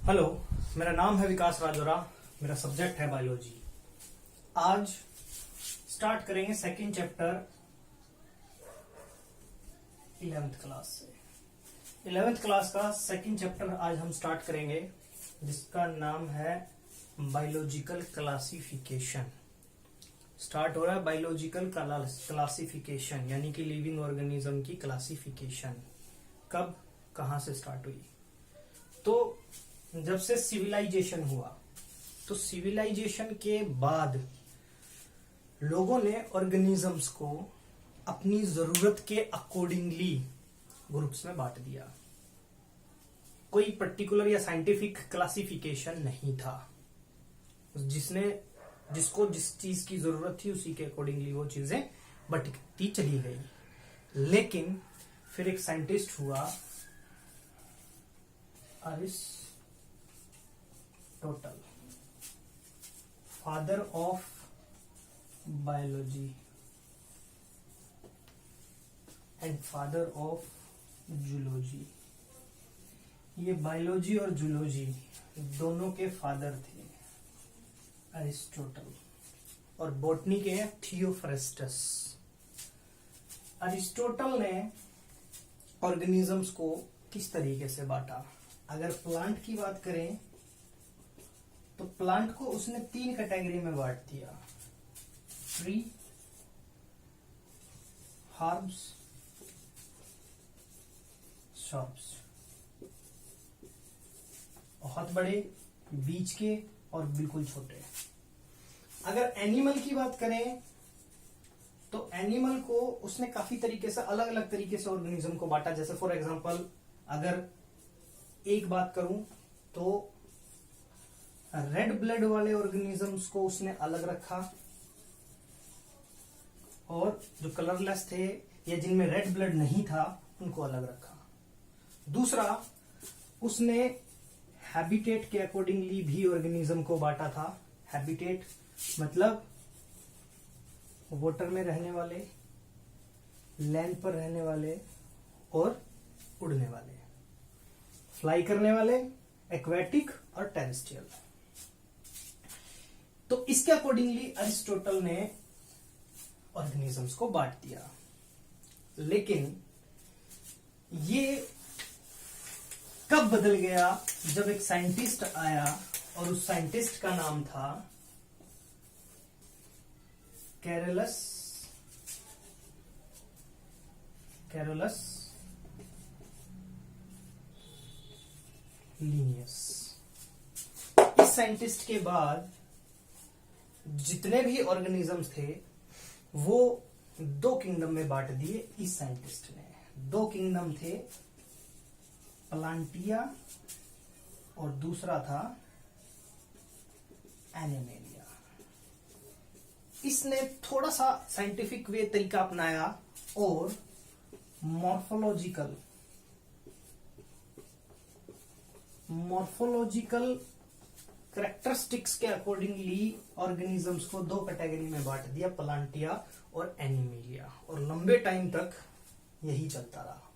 Hello, मेरा नाम है विकास राजोरा। मेरा सब्जेक्ट है बायोलॉजी। आज स्टार्ट करेंगे सेकंड चैप्टर 11th क्लास से। 11th क्लास का सेकंड चैप्टर आज हम स्टार्ट करेंगे, जिसका नाम है बायोलॉजिकल क्लासिफिकेशन। स्टार्ट हो रहा है बायोलॉजिकल क्लासिफिकेशन, यानी कि लिविंग ऑर्गेनिज्म की क्लासिफिकेशन। कब कहां से स्टार्ट हुई? तो जब से सिविलाइजेशन हुआ, तो सिविलाइजेशन के बाद लोगों ने ऑर्गेनिजम्स को अपनी जरूरत के अकॉर्डिंगली ग्रुप्स में बांट दिया। कोई पर्टिकुलर या साइंटिफिक क्लासिफिकेशन नहीं था। जिसको जिस चीज की जरूरत थी उसी के अकॉर्डिंगली वो चीजें बंटती चली गई। लेकिन फिर एक साइंटिस्ट हुआ, Aristotle, father of biology and father of zoology. ये बायोलॉजी और जूलॉजी दोनों के फादर थे अरिस्टोटल, और बॉटनी के हैं थियोफ्रेस्टस। अरिस्टोटल ने ऑर्गेनिजम्स को किस तरीके से बांटा? अगर प्लांट की बात करें तो प्लांट को उसने 3 कैटेगरी में बांट दिया: ट्री, हर्ब्स, श्रब्स। बहुत बड़े, बीच के और बिल्कुल छोटे। अगर एनिमल की बात करें तो एनिमल को उसने काफी तरीके से, अलग अलग तरीके से ऑर्गेनिज्म को बांटा। जैसे फॉर एग्जांपल अगर एक बात करूं तो रेड ब्लड वाले ऑर्गेनिजम्स को उसने अलग रखा, और जो कलरलेस थे या जिनमें रेड ब्लड नहीं था उनको अलग रखा। दूसरा, उसने हैबिटेट के अकॉर्डिंगली भी ऑर्गेनिज्म को बांटा था। हैबिटेट मतलब वाटर में रहने वाले, लैंड पर रहने वाले और उड़ने वाले, फ्लाई करने वाले, एक्वेटिक और टेरेस्ट्रियल। तो इसके अकॉर्डिंगली अरिस्टोटल ने ऑर्गेनिजम्स को बांट दिया। लेकिन ये कब बदल गया? जब एक साइंटिस्ट आया, और उस साइंटिस्ट का नाम था कैरोलस लीनियस। इस साइंटिस्ट के बाद जितने भी ऑर्गेनिजम्स थे वो 2 किंगडम में बांट दिए इस साइंटिस्ट ने। 2 किंगडम थे, प्लांटिया और दूसरा था एनिमेलिया। इसने थोड़ा सा साइंटिफिक वे तरीका अपनाया और मॉर्फोलॉजिकल कैरेक्टरिस्टिक्स के अकॉर्डिंगली ऑर्गेनिजम्स को 2 कैटेगरी में बांट दिया, प्लांटिया और एनिमेलिया। और लंबे टाइम तक यही चलता रहा।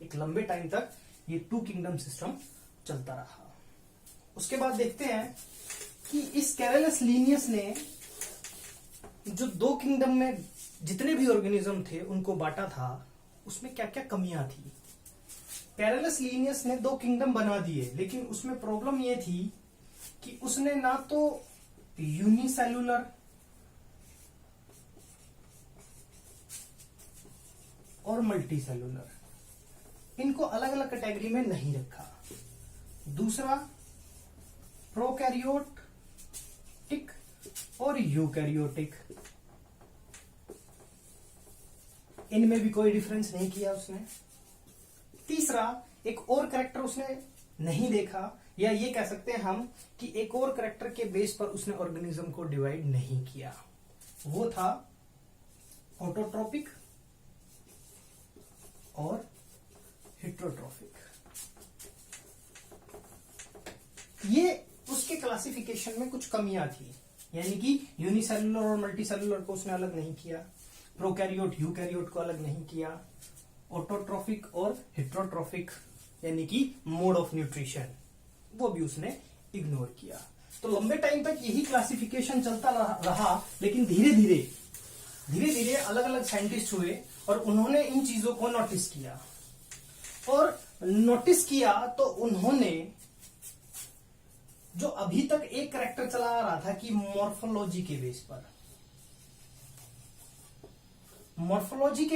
एक लंबे टाइम तक ये 2 किंगडम सिस्टम चलता रहा। उसके बाद देखते हैं कि इस कैरोलस लीनियस ने जो 2 किंगडम में जितने भी ऑर्गेनिज्म थे उनको बांटा था, उसमें क्या क्या कमियां थी। कैरोलस लीनियस ने 2 किंगडम बना दिए, लेकिन उसमें प्रॉब्लम यह थी कि उसने ना तो यूनिसेलुलर और मल्टीसेलुलर, इनको अलग अलग कैटेगरी में नहीं रखा। दूसरा, प्रोकैरियोटिक और यूकैरियोटिक, इनमें भी कोई डिफरेंस नहीं किया उसने। तीसरा, एक और कैरेक्टर उसने नहीं देखा, या ये कह सकते हैं हम कि एक और कैरेक्टर के बेस पर उसने ऑर्गेनिज्म को डिवाइड नहीं किया। वो था ऑटोट्रोपिक और हेटेरोट्रोपिक। ये उसके क्लासिफिकेशन में कुछ कमियां थी, यानी कि यूनिसेलुलर और मल्टीसेलुलर को उसने अलग नहीं किया, प्रोकैरियोट यूकैरियोट को अलग नहीं किया, ऑटोट्रोफिक और हेटेरोट्रोफिक यानी कि मोड ऑफ न्यूट्रिशन वो भी उसने इग्नोर किया। तो लंबे टाइम तक यही क्लासिफिकेशन चलता रहा, लेकिन धीरे धीरे अलग अलग साइंटिस्ट हुए और उन्होंने इन चीजों को नोटिस किया। और नोटिस किया तो उन्होंने जो अभी तक एक कैरेक्टर चला आ रहा था कि मॉर्फोलॉजी के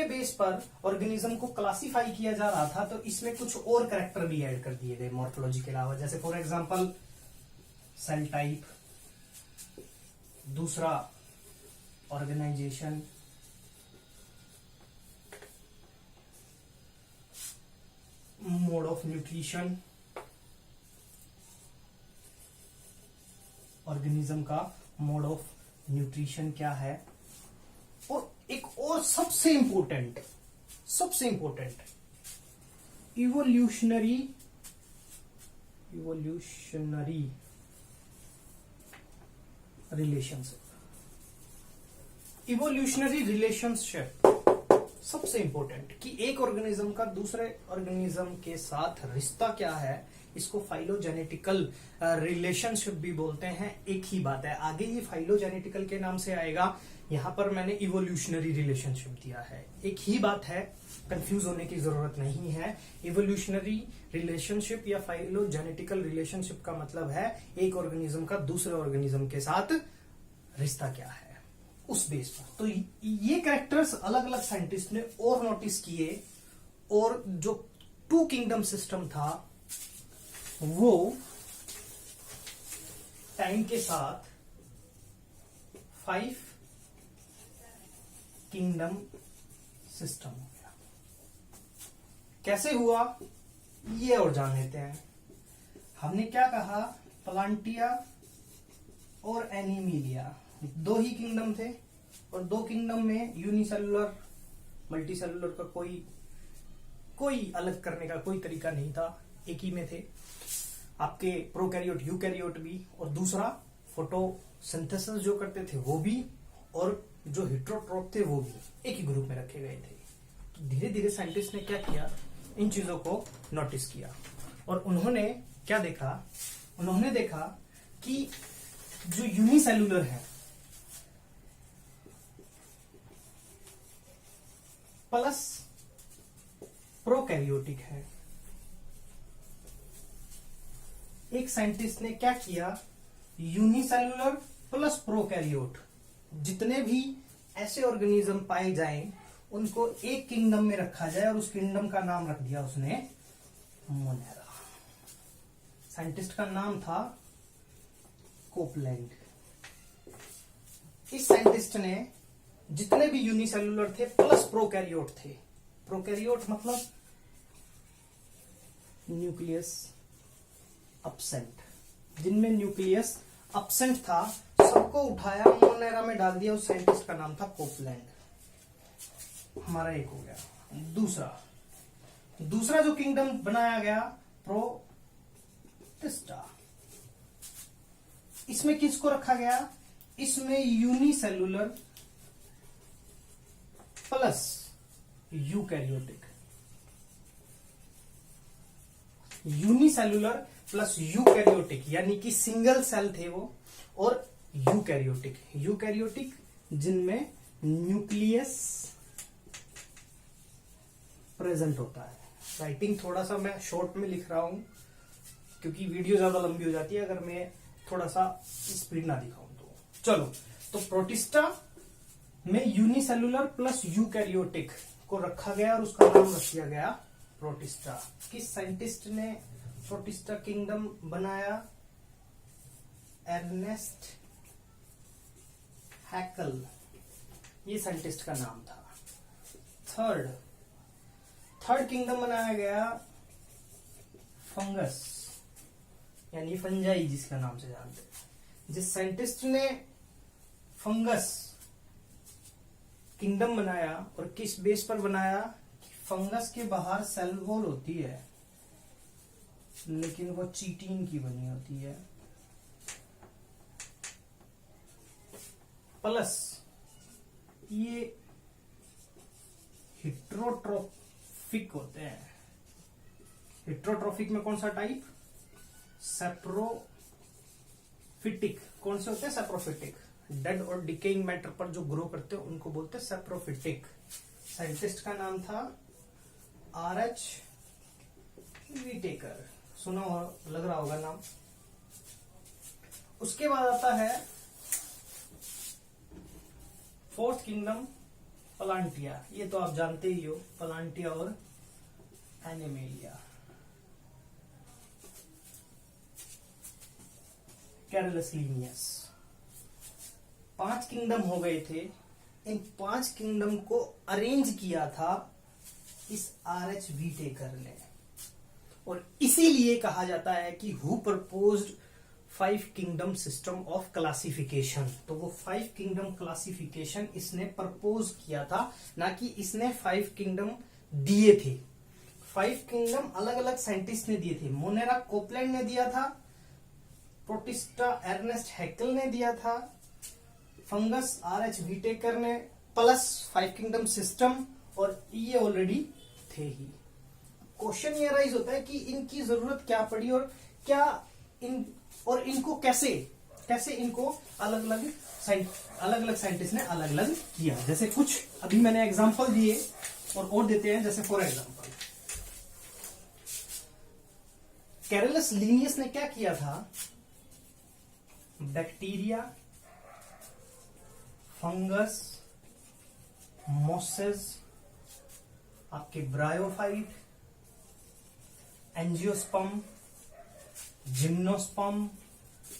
बेस पर ऑर्गेनिज्म को क्लासिफाई किया जा रहा था, तो इसमें कुछ और कैरेक्टर भी ऐड कर दिए गए मॉर्फोलॉजी के अलावा। जैसे फॉर एग्जांपल सेल टाइप, दूसरा organisation, mode of nutrition, organism का मोड ऑफ न्यूट्रिशन क्या है, और एक और सबसे इंपॉर्टेंट इवोल्यूशनरी रिलेशनशिप सबसे इंपॉर्टेंट, कि एक ऑर्गेनिज्म का दूसरे ऑर्गेनिज्म के साथ रिश्ता क्या है, इसको फाइलोजेनेटिकल रिलेशनशिप भी बोलते हैं। एक ही बात है, आगे ये फाइलोजेनेटिकल के नाम से आएगा, यहां पर मैंने इवोल्यूशनरी रिलेशनशिप दिया है। एक ही बात है, कंफ्यूज होने की जरूरत नहीं है। इवोल्यूशनरी रिलेशनशिप या फाइलोजेनेटिकल रिलेशनशिप का मतलब है एक ऑर्गेनिज्म का दूसरे ऑर्गेनिज्म के साथ रिश्ता क्या है, उस बेस पर। तो ये कैरेक्टर्स अलग अलग साइंटिस्ट ने और नोटिस किए, और जो 2 किंगडम सिस्टम था वो टाइम के साथ 5 किंगडम सिस्टम हो गया। कैसे हुआ ये और जान लेते हैं। हमने क्या कहा, प्लांटिया और एनिमिलिया 2 ही किंगडम थे, और 2 किंगडम में यूनिसेलुलर मल्टीसेलुलर का कोई अलग करने का कोई तरीका नहीं था, एक ही में थे। आपके प्रोकैरियोट यूकैरियोट भी, और दूसरा फोटोसिंथेसिस जो करते थे वो भी, और जो हेटेरोट्रॉफ थे वो भी एक ही ग्रुप में रखे गए थे। तो धीरे धीरे साइंटिस्ट ने क्या किया, इन चीजों को नोटिस किया, और उन्होंने क्या देखा, उन्होंने देखा कि जो यूनिसेलुलर है प्लस प्रोकैरियोटिक है। एक साइंटिस्ट ने क्या किया, यूनिसेलुलर प्लस प्रोकैरियोट जितने भी ऐसे ऑर्गेनिज्म पाए जाएं उनको एक किंगडम में रखा जाए, और उस किंगडम का नाम रख दिया उसने मोनेरा। साइंटिस्ट का नाम था कोपलैंड। इस साइंटिस्ट ने जितने भी यूनिसेलुलर थे प्लस प्रोकैरियोट थे, प्रोकैरियोट मतलब न्यूक्लियस अब्सेंट, जिनमें न्यूक्लियस अब्सेंट था, सबको उठाया मोनेरा में डाल दिया। उस साइंटिस्ट का नाम था कोपलैंड। हमारा एक हो गया। दूसरा जो किंगडम बनाया गया प्रोटिस्टा। इसमें किसको रखा गया, इसमें unicellular plus eukaryotic, unicellular plus eukaryotic यानी कि सिंगल सेल थे वो, और यूकैरियोटिक जिनमें न्यूक्लियस प्रेजेंट होता है। राइटिंग थोड़ा सा मैं शॉर्ट में लिख रहा हूं क्योंकि वीडियो ज्यादा लंबी हो जाती है अगर मैं थोड़ा सा स्पीड ना दिखाऊं तो। चलो, तो प्रोटिस्टा में यूनिसेलुलर प्लस यूकैरियोटिक को रखा गया और उसका नाम रख दिया गया प्रोटिस्टा। किस साइंटिस्ट ने प्रोटिस्टा किंगडम बनाया? एर्नेस्ट हैकल, ये साइंटिस्ट का नाम था। थर्ड किंगडम बनाया गया फंगस यानी फंजाई, जिसका नाम से जानते हैं। जिस साइंटिस्ट ने फंगस किंगडम बनाया, और किस बेस पर बनाया कि फंगस के बाहर सेल वॉल होती है लेकिन वो चीटीन की बनी होती है, प्लस ये हेटेरोट्रोफिक होते हैं। हेटेरोट्रोफिक में कौन सा टाइप? सैप्रोफिटिक। कौन से होते हैं? सैप्रोफिटिक। डेड और डिकेइंग मैटर पर जो ग्रो करते हैं उनको बोलते हैं सैप्रोफिटिक। साइंटिस्ट का नाम था R.H. व्हिटेकर। सुना लग रहा होगा नाम। उसके बाद आता है फोर्थ किंगडम, प्लांटिया। ये तो आप जानते ही हो, प्लांटिया और एनिमेलिया। Carlos Linnaeus. 5 किंगडम हो गए थे। इन 5 किंगडम को अरेंज किया था इस R.H. व्हिटेकर ने, और इसीलिए कहा जाता है कि who proposed 5 kingdom system of classification. तो वो 5 किंगडम क्लासिफिकेशन इसने प्रपोज किया था, ना कि इसने 5 किंगडम दिए थे। 5 किंगडम अलग अलग साइंटिस्ट ने दिए थे। मोनेरा कोपलैंड ने दिया था, प्रोटिस्टा अर्नेस्ट हैकेल ने दिया था, फंगस R.H. व्हिटेकर ने, प्लस 5 किंगडम सिस्टम, और ये ऑलरेडी थे ही। क्वेश्चन ये राइज होता है कि इनकी जरूरत क्या पड़ी, और क्या इनको कैसे इनको अलग अलग साइंटिस्ट ने अलग अलग किया। जैसे कुछ अभी मैंने एग्जांपल दिए और देते हैं। जैसे फॉर एग्जांपल कैरलस लीनियस ने क्या किया था? बैक्टीरिया, फंगस, मोसेस, आपके ब्रायोफाइट, एंजियोस्पर्म, जिम्नोस्पर्म,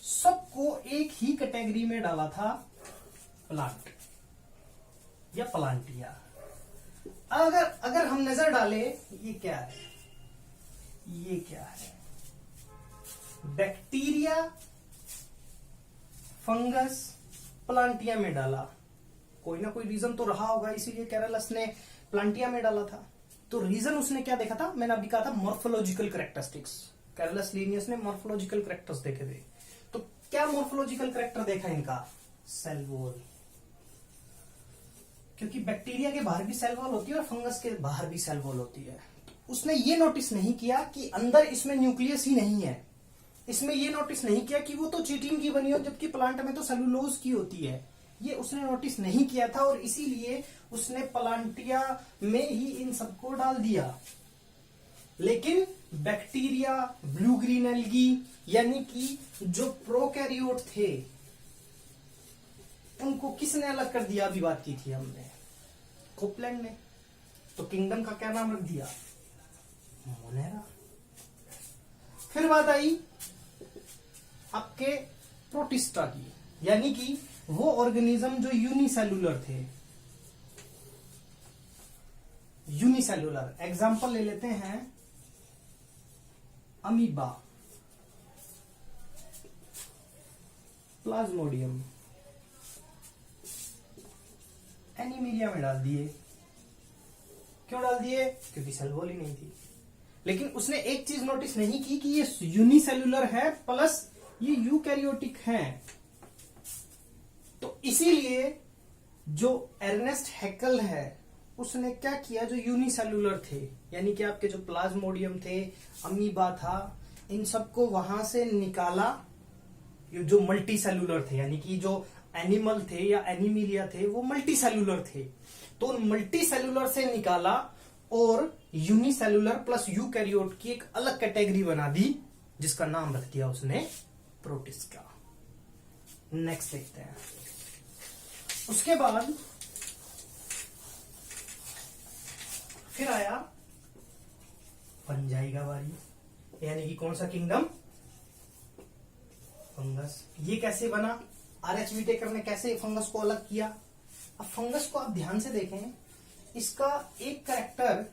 सबको एक ही कैटेगरी में डाला था, प्लांट या प्लांटिया। अगर हम नजर डालें, ये क्या है? ये क्या है? बैक्टीरिया, फंगस, प्लांटिया में डाला। कोई ना कोई रीजन तो रहा होगा, इसीलिए कैरलस ने प्लांटिया में डाला था। तो रीजन उसने क्या देखा था? मैंने अभी कहा था मॉर्फोलॉजिकल कैरेक्टरिस्टिक्स। कैरलस लीनियस ने मॉर्फोलॉजिकल कैरेक्टर्स देखे थे। तो क्या मॉर्फोलॉजिकल कैरेक्टर देखा इनका? Cell wall. क्योंकि बैक्टीरिया के बाहर भी सेल वॉल होती है और फंगस के बाहर भी सेल वॉल होती है। तो उसने ये नोटिस नहीं किया कि अंदर इसमें न्यूक्लियस ही नहीं है। इसमें ये नोटिस नहीं किया कि वो तो चिटिन की बनी हो, जबकि प्लांट में तो सेलुलोज की होती है। ये उसने नोटिस नहीं किया था, और इसीलिए उसने प्लांटिया में ही इन सबको डाल दिया। लेकिन बैक्टीरिया, ब्लू ग्रीन एल्गी, यानी कि जो प्रोकैरियोट थे, उनको किसने अलग कर दिया? अभी बात की थी हमने, कोपलैंड ने। तो किंगडम का क्या नाम रख दिया? मोनेरा। फिर बात आई आपके प्रोटिस्टा की, यानी कि वो ऑर्गेनिज्म जो यूनिसेलुलर थे। यूनिसेलुलर एग्जांपल ले लेते हैं, अमीबा, प्लाज्मोडियम, एनीमिलिया में डाल दिए। क्यों डाल दिए? क्योंकि सेल वॉल ही नहीं थी। लेकिन उसने एक चीज नोटिस नहीं की कि ये यूनिसेलुलर है प्लस ये यूकैरियोटिक है। तो इसीलिए जो अर्नेस्ट हैकेल है, उसने क्या किया? जो यूनिसेलुलर थे, यानी कि आपके जो प्लाज्मोडियम थे, अमीबा था, इन सबको वहां से निकाला। जो मल्टी सेलुलर थे, यानी कि जो एनिमल थे या एनिमिलिया थे, वो मल्टी सेलुलर थे। तो उन मल्टी सेलुलर से निकाला और यूनिसेलुलर प्लस यूकैरियोट की एक अलग कैटेगरी बना दी, जिसका नाम रख दिया उसने प्रोटिस्टा। नेक्स्ट देखते हैं। उसके बाद फिर आया फंजाई का बारी, यानी कि कौन सा किंगडम? फंगस। ये कैसे बना? R.H. व्हिटेकर ने कैसे फंगस को अलग किया? अब फंगस को आप ध्यान से देखें, इसका एक कैरेक्टर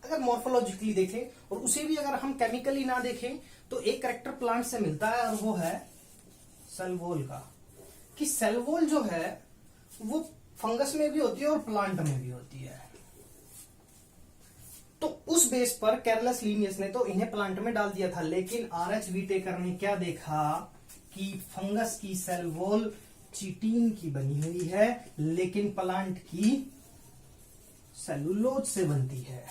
अगर मॉर्फोलॉजिकली देखें, और उसे भी अगर हम केमिकली ना देखें, तो एक कैरेक्टर प्लांट से मिलता है, और वो है सेल वॉल का। कि सेल वॉल जो है वो फंगस में भी होती है और प्लांट में भी होती है। तो उस बेस पर कैरलस लीनियस ने तो इन्हें प्लांट में डाल दिया था। लेकिन R.H. व्हिटेकर ने क्या देखा कि फंगस की सेल वॉल चिटिन की बनी हुई है, लेकिन प्लांट की सेलुलोज से बनती है।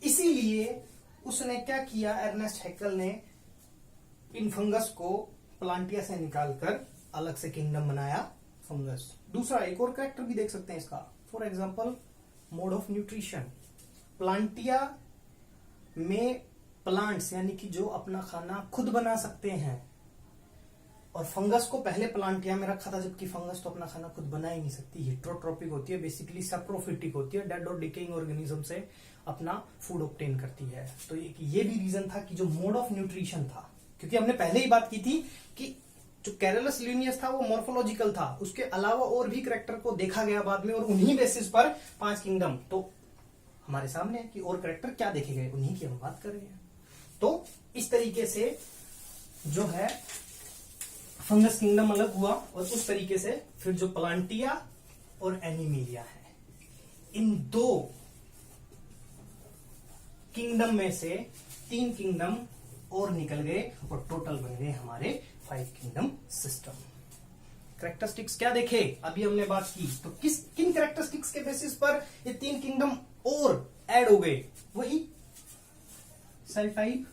इसीलिए उसने क्या किया? अर्नेस्ट हैकेल ने इन फंगस को प्लांटिया से निकालकर अलग से किंगडम बनाया फंगस। दूसरा एक और कैरेक्टर भी देख सकते हैं इसका, for example mode of nutrition. Plantae में प्लांट्स यानी कि जो अपना खाना खुद बना सकते हैं, और फंगस को पहले प्लांटिया में रखा था, जबकि फंगस तो अपना खाना खुद बना ही नहीं सकती, हिट्रोट्रोपिक होती है, बेसिकली सैप्रोफिटिक होती है, डेड और डिकेइंग ऑर्गेनिज्म से अपना फूड ऑब्टेन करती है। तो ये भी रीजन था कि जो मोड ऑफ न्यूट्रिशन था, क्योंकि हमने पहले ही बात की थी कि जो कैरलस ल्यूनियस था वो मॉर्फोलॉजिकल था, उसके अलावा और भी कैरेक्टर को देखा गया बाद में, और उन्हीं बेसिस पर 5 किंगडम तो हमारे सामने है कि और कैरेक्टर क्या देखे गए, उन्हीं की हम बात कर रहे हैं। तो इस तरीके से जो है फंगस किंगडम अलग हुआ, और उस तरीके से फिर जो प्लांटिया और एनिमेलिया है, इन 2 किंगडम में से 3 किंगडम और निकल गए, और टोटल बन गए हमारे 5 किंगडम सिस्टम। कैरेक्टरिस्टिक्स क्या देखे, अभी हमने बात की, तो किन कैरेक्टरिस्टिक्स के बेसिस पर ये 3 किंगडम और ऐड हो गए, वही सेल टाइप,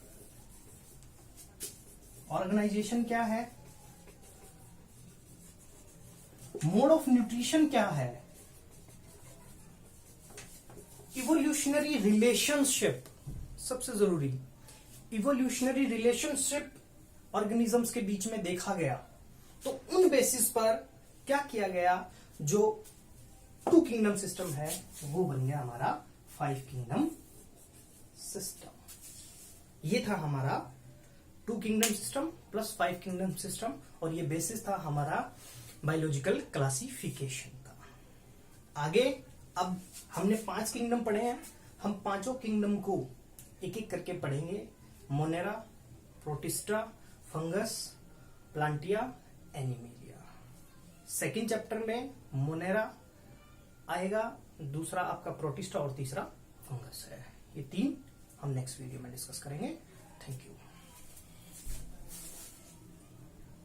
ऑर्गेनाइजेशन क्या है, मोड ऑफ न्यूट्रिशन क्या है, इवोल्यूशनरी रिलेशनशिप, सबसे जरूरी इवोल्यूशनरी रिलेशनशिप ऑर्गेनिजम्स के बीच में देखा गया। तो उन बेसिस पर क्या किया गया, जो 2 किंगडम सिस्टम है वो बन गया हमारा 5 किंगडम सिस्टम। ये था हमारा 2 kingdom system plus 5 kingdom system, और ये बेसिस था हमारा बायोलॉजिकल क्लासिफिकेशन का। आगे अब हमने 5 किंगडम पढ़े हैं, हम 5 किंगडम को एक एक करके पढ़ेंगे। Monera, Protista, fungus, Plantae, Animalia. Second chapter में मोनेरा आएगा, दूसरा आपका प्रोटिस्टा और तीसरा फंगस है। ये 3 हम नेक्स्ट वीडियो में डिस्कस करेंगे। Thank you.